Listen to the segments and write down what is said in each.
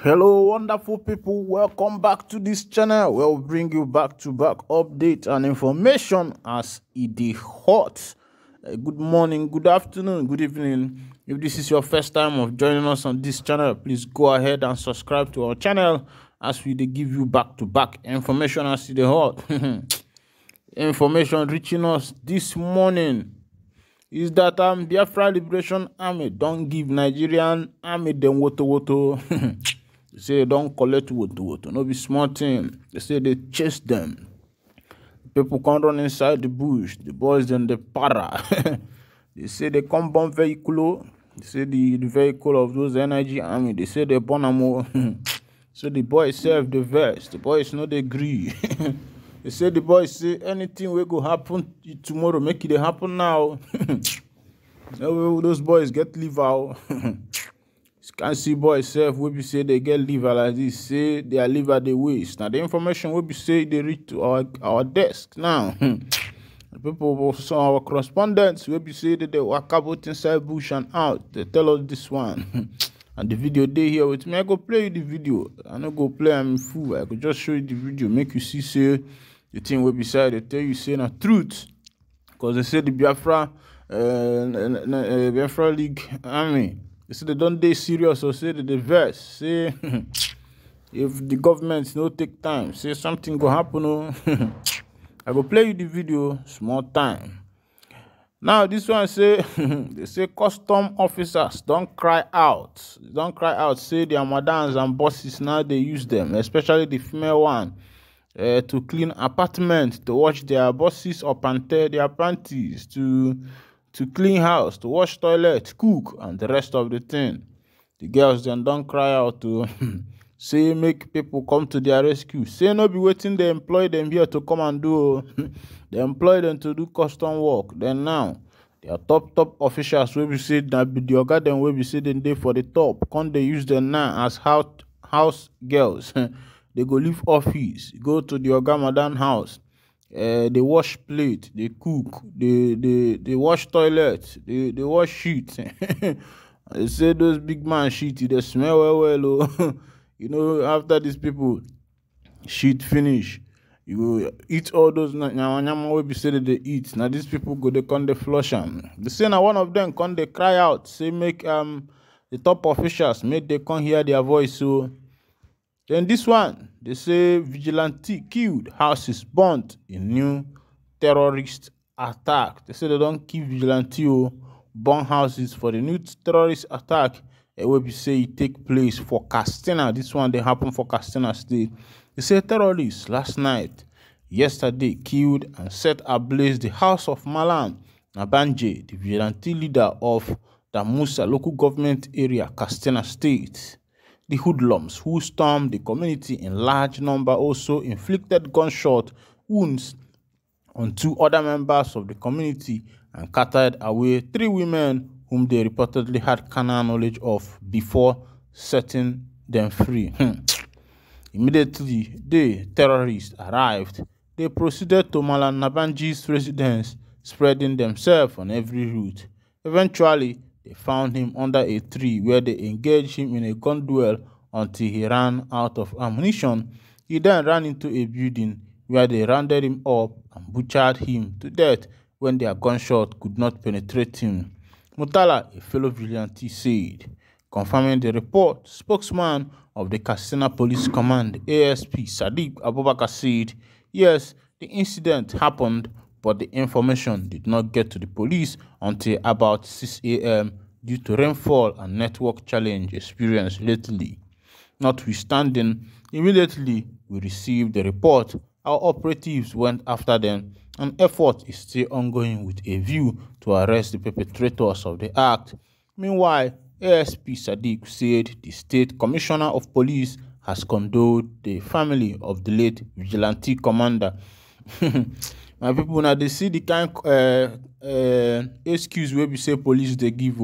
Hello, wonderful people. Welcome back to this channel. We'll bring you back-to-back update and information as it is hot. Good morning, good afternoon, good evening. If this is your first time of joining us on this channel, please go ahead and subscribe to our channel as we give you back-to-back information as it is hot. Information reaching us this morning is that Biafra Liberation Army don't give Nigerian army them woto. They say they don't collect woto. No be small thing. They say they chase them. People come run inside the bush. The boys then the para. They say they come bomb vehicle. They say the vehicle of those NIG army. They say they burn them. So the boys serve the vest. The boys know they agree. They say the boys say anything will go happen tomorrow, make it happen now. Those boys get leave out. You can't see boys self we be say they get liver like this, say their liver they waste. Now the information we be say they reach to our desk now. People, some our correspondents we be say that they walk about inside bush and out. They tell us this one. And the video they here with me. I go play you the video. I don't go play I'm fool. I could just show you the video, make you see say the thing will be said. They tell you say the truth. Because they say the Biafra League Army. They say they don't dey serious or say that they verse. Say if the government no take time, say something go happen. Oh. I go play you the video small time. Now this one say they say custom officers don't cry out. Don't cry out, say their madams and bosses now they use them, especially the female one, to clean apartment, to wash their bosses up and tear their panties, to clean house, to wash toilet, cook, and the rest of the thing. The girls then don't cry out to say make people come to their rescue. Say no be waiting, they employ them here to come and do. They employ them to do custom work. Then now, they are top officials where we say that the oga them where we say them they for the top. Can't they use them now as house girls? They go leave office, go to the oga madam house. They wash plate, they cook, they wash toilet, they wash sheet. They say those big man sheet, they smell well. Oh. You know, after these people sheet finish, you go eat all those nyama wey be say that they eat. Now these people go they come they flush them. They say now one of them come they cry out, say make the top officials make they come hear their voice. So then this one, they say vigilante killed, houses burnt in new terrorist attack. They say they don't kill vigilante or burn houses for the new terrorist attack. It will be say it take place for Castina. This one they happen for Castina State. They say terrorists yesterday killed and set ablaze the house of Malam Nabanje, the vigilante leader of the Musa local government area, Castina State. The hoodlums who stormed the community in large number also inflicted gunshot wounds on 2 other members of the community and carted away 3 women whom they reportedly had carnal knowledge of before setting them free. Immediately, the terrorists arrived. They proceeded to Malam Nabanji's residence, spreading themselves on every route. Eventually, they found him under a tree where they engaged him in a gun duel until he ran out of ammunition. He then ran into a building where they rounded him up and butchered him to death when their gunshot could not penetrate him. Mutala, a fellow vigilante, said. Confirming the report, spokesman of the Katsina Police Command, ASP Sadiq Abubakar, said, yes, the incident happened, but the information did not get to the police until about 6 a.m. due to rainfall and network challenge experienced lately. Notwithstanding, immediately we received the report, our operatives went after them. An effort is still ongoing with a view to arrest the perpetrators of the act. Meanwhile, ASP Sadiq said the State Commissioner of Police has condoled the family of the late vigilante commander. My people, now they see the kind excuse where we say police they give.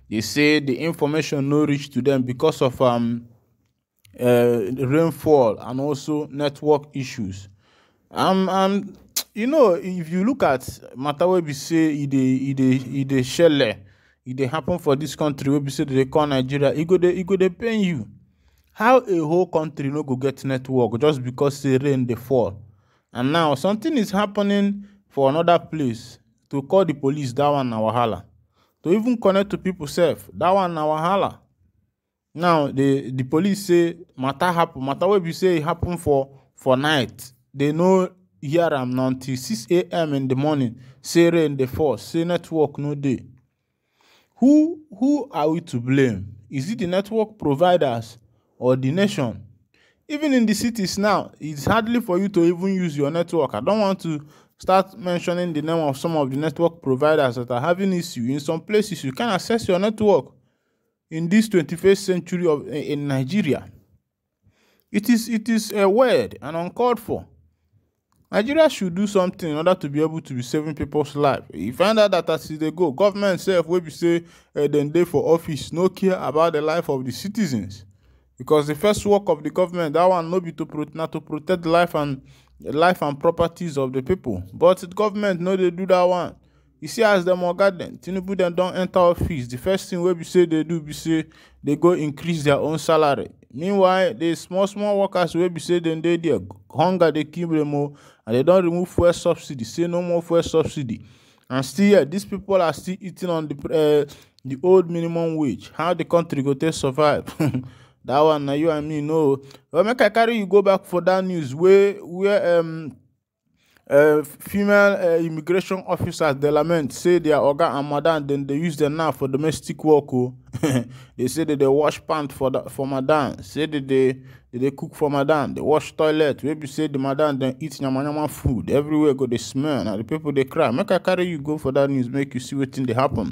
They say the information no reach to them because of rainfall and also network issues. You know, if you look at matter where we say it shell, it happen for this country where we say they call Nigeria, it go they pain you. How a whole country no go get network just because say rain dey fall? And now something is happening for another place. To call the police, that one na wahala. To even connect to people sef, that one na wahala. Now the police say matter wey be say e happen for night. They no hear am until 6 a.m. in the morning. Say rain dey fall, say network no dey. Who are we to blame? Is it the network providers or the nation? Even in the cities now, it's hardly for you to even use your network. I don't want to start mentioning the name of some of the network providers that are having issue. In some places, you can't access your network in this 21st century in Nigeria. It is weird and uncalled for. Nigeria should do something in order to be able to be saving people's life. You find out that as they go, government self will be say then they for office no care about the life of the citizens. Because the first work of the government, that one no be to protect the life and properties of the people. But the government no they do that one. You see, as them oga dem, Tinubu dem don't enter office. The first thing we be say they do be say they go increase their own salary. Meanwhile, the small workers will be say then they there hunger they kill them all, and they don't remove fuel subsidy. Say no more fuel subsidy, and still yeah, these people are still eating on the old minimum wage. How the country go to survive? That one now you and me know. But make I carry you go back for that news where female immigration officers they lament say their oga and madam then they use them now for domestic work. Oh. They say that they wash pants for madam. Say that they cook for madam. They wash toilet. Maybe say the madam then eat nyama food everywhere. Go they smell and the people they cry. Make I carry you go for that news. Make you see what thing they happen.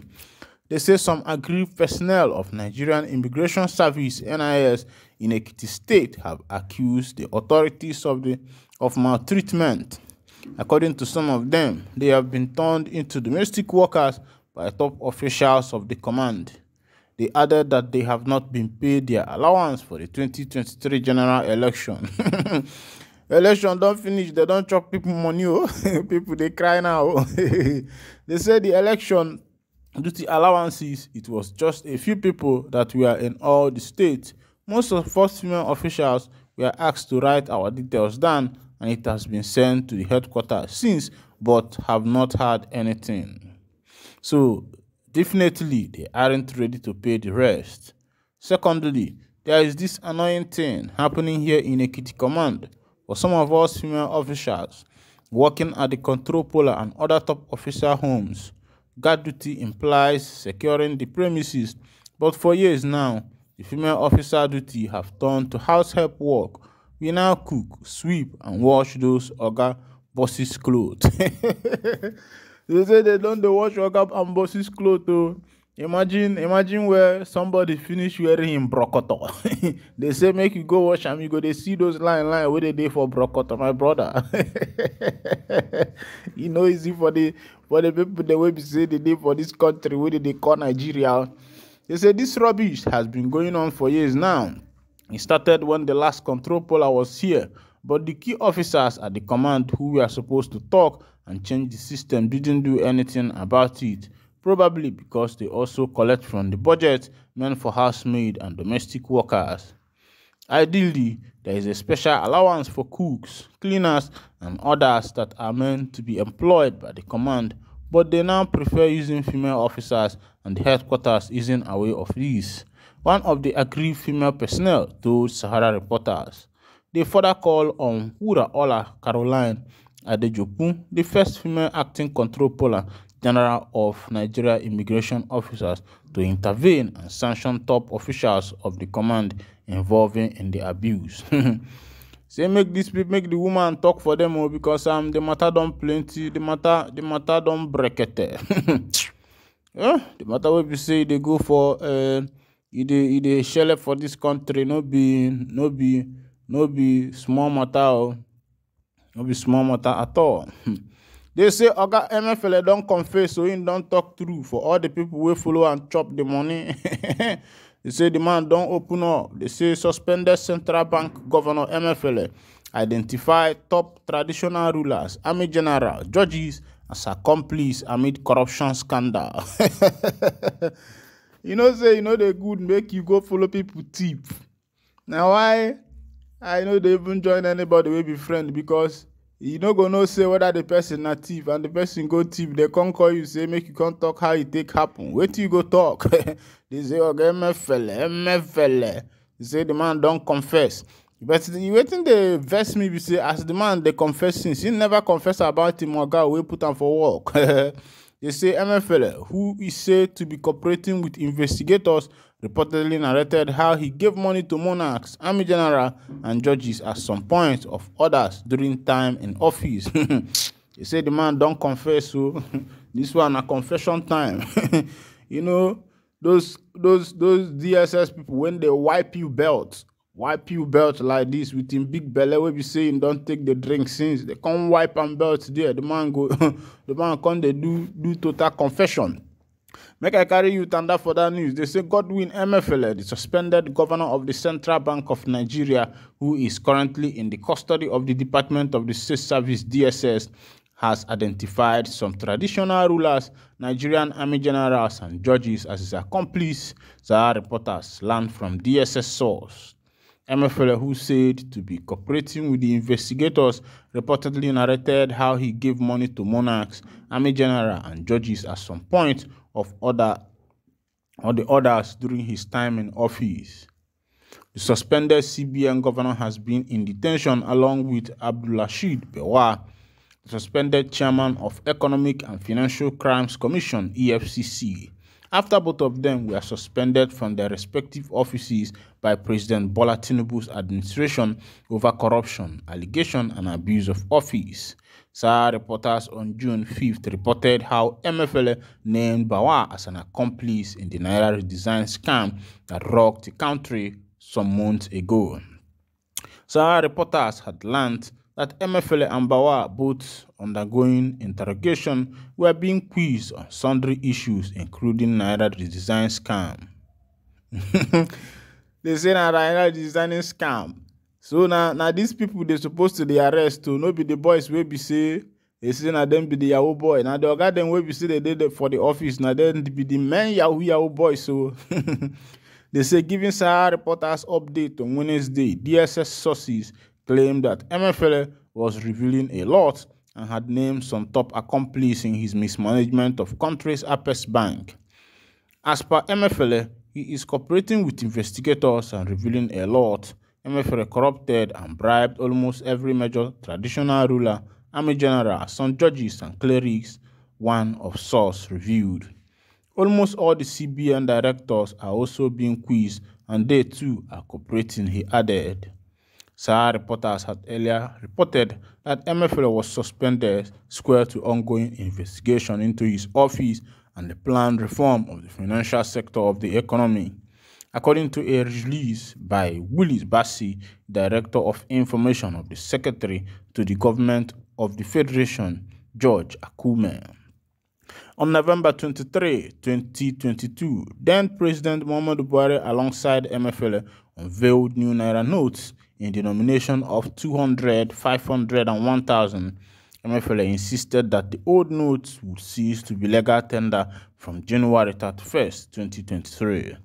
They say some aggrieved personnel of Nigerian Immigration Service (NIS) in Ekiti State have accused the authorities of maltreatment. According to some of them, they have been turned into domestic workers by top officials of the command. They added that they have not been paid their allowance for the 2023 general election. Election don't finish, they don't chop people money. Oh. People they cry now. They say the election due to allowances, it was just a few people that were in all the states. Most of us female officials were asked to write our details down, and it has been sent to the headquarters since, but have not had anything. So, definitely, they aren't ready to pay the rest. Secondly, there is this annoying thing happening here in Ekiti Command. For some of us female officials working at the control polar and other top officer homes, guard duty implies securing the premises, but for years now, the female officer duty have turned to house help work. We now cook, sweep, and wash those oga bosses' clothes. They say they don't wash oga and bosses' clothes. Oh. Imagine where somebody finish wearing him brokoto. They say make you go wash and you go they see those line where they dey for brokoto, my brother. You know easy for the people the way we say they dey for this country where they call Nigeria. They say this rubbish has been going on for years now. It started when the last control polar was here, but the key officers at the command who were supposed to talk and change the system didn't do anything about it. Probably because they also collect from the budget meant for housemaid and domestic workers. Ideally, there is a special allowance for cooks, cleaners, and others that are meant to be employed by the command, but they now prefer using female officers, and the headquarters isn't aware of this. One of the aggrieved female personnel told Sahara reporters. They further call on Wura Ola Caroline Adejoku, the first female acting control polar general of Nigeria immigration officers, to intervene and sanction top officials of the command involving in the abuse. Say make the woman talk for them because the matter don't plenty, the matter don't break it. Yeah, the matter will be say they go for they shell for this country, no be small matter, no be small matter at all. They say Oga MFL don't confess, so he don't talk through for all the people who follow and chop the money. They say the man don't open up. They say suspended central bank governor MFL identify top traditional rulers, army general, judges as accomplices amid corruption scandal. Say they good make you go follow people tip. Now why I know they even join anybody will be friend, because you no go know say whether the person na thief, and the person go thief, they can't call you, say make you can't talk how it take happen. Wait till you go talk. They say, okay, MFL. They say the man don't confess. But you waiting they vex me, be say as the man they confess since he never confess about him or guy we put him for work. They say MFL, who is said to be cooperating with investigators, reportedly narrated how he gave money to monarchs, army general, and judges at some point of others during time in office. They say the man don't confess, so this one a confession time. You know, those DSS people, when they wipe you belt like this with him big belly, we be saying don't take the drink since they can't wipe and belt there. The man go, the man can't they do total confession. Make I carry you thunder for that news. They say Godwin Emefiele, the suspended governor of the Central Bank of Nigeria, who is currently in the custody of the Department of the State Service (DSS), has identified some traditional rulers, Nigerian army generals, and judges as his accomplices. Zahar reporters learned from DSS source. Emefiele, who said to be cooperating with the investigators, reportedly narrated how he gave money to monarchs, army general, and judges at some point of the others during his time in office. The suspended CBN governor has been in detention along with Abdulrasheed Bawah, the suspended chairman of Economic and Financial Crimes Commission (EFCC), after both of them were suspended from their respective offices by President Bola Tinubu's administration over corruption, allegation, and abuse of office. SAR reporters on June 5th reported how Emefiele named Bawah as an accomplice in the Naira redesign scam that rocked the country some months ago. SAR reporters had learned that Emefiele and Bawah, both undergoing interrogation, were being quizzed on sundry issues, including Naira redesign scam. They say Naira redesigning scam. So now these people they supposed to the arrest to no be the boys will be say they say now them be the Yahoo boy. Now the other them will be say they did it for the office. Now then be the men Yahoo boy. So they say giving Sahara reporters update on Wednesday, DSS sources claim that Emefiele was revealing a lot and had named some top accomplices in his mismanagement of country's Apex Bank. As per Emefiele, he is cooperating with investigators and revealing a lot. Emefiele corrupted and bribed almost every major traditional ruler, army general, some judges and clerics, one of source reviewed. Almost all the CBN directors are also being quizzed, and they too are cooperating, he added. Sahara reporters had earlier reported that Emefiele was suspended square to ongoing investigation into his office and the planned reform of the financial sector of the economy. According to a release by Willis Bassi, Director of Information of the Secretary to the Government of the Federation, George Akume. On November 23, 2022, then President Muhammadu Buhari alongside Emefiele unveiled new Naira notes in denomination of 200, 500, and 1,000. Emefiele insisted that the old notes would cease to be legal tender from January 31st, 2023.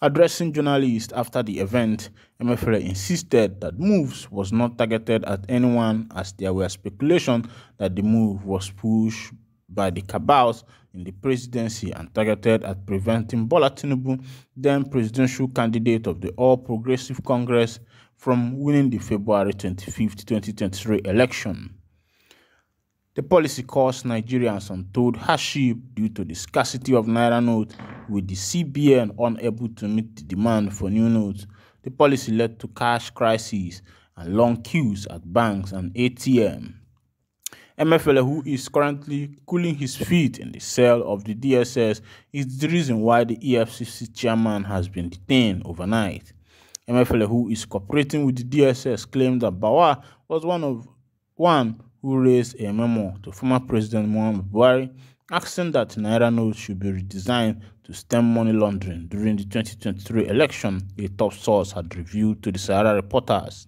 Addressing journalists after the event, Emefiele insisted that moves was not targeted at anyone, as there were speculations that the move was pushed by the cabals in the presidency and targeted at preventing Bola Tinubu, then presidential candidate of the All Progressive Congress, from winning the February 25, 2023 election. The policy caused Nigerians untold hardship due to the scarcity of Naira notes, with the CBN unable to meet the demand for new notes. The policy led to cash crises and long queues at banks and ATM. Emefiele, who is currently cooling his feet in the cell of the DSS, is the reason why the EFCC chairman has been detained overnight. Emefiele, who is cooperating with the DSS, claimed that Bawah was one who raised a memo to former President Muhammadu Buhari asking that Naira notes should be redesigned to stem money laundering during the 2023 election, a top source had revealed to the Sahara reporters.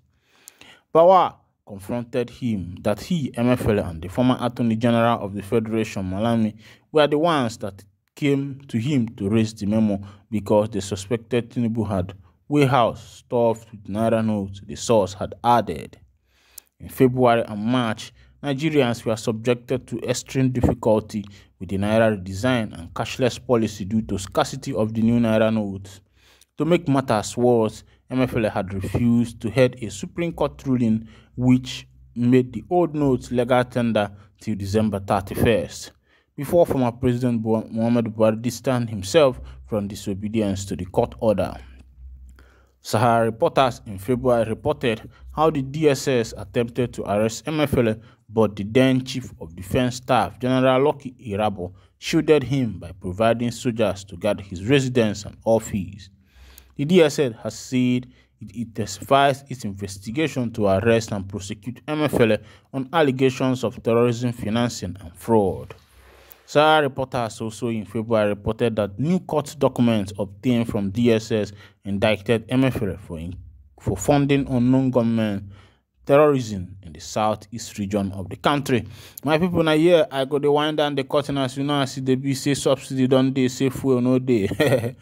Bawah confronted him that he, Emefiele, and the former Attorney General of the Federation, Malami, were the ones that came to him to raise the memo because they suspected Tinubu had warehouse stuffed with naira notes, the source had added. In February and March, Nigerians were subjected to extreme difficulty with the naira redesign and cashless policy due to scarcity of the new naira notes. To make matters worse, MFL had refused to heed a Supreme Court ruling which made the old notes legal tender till December 31st, before former President Muhammadu Buhari distanced himself from disobedience to the court order. Sahara reporters in February reported how the DSS attempted to arrest MFL, but the then Chief of Defense Staff, General Lucky Irabo, shielded him by providing soldiers to guard his residence and office. The DSS has said it intensifies its investigation to arrest and prosecute MFL on allegations of terrorism financing and fraud. Sahara reporters also in February reported that new court documents obtained from DSS indicted MFL for funding unknown government terrorism in the southeast region of the country. My people, now here I go to wind down the curtain as you know, I see the B say subsidy don't they say fuel no day.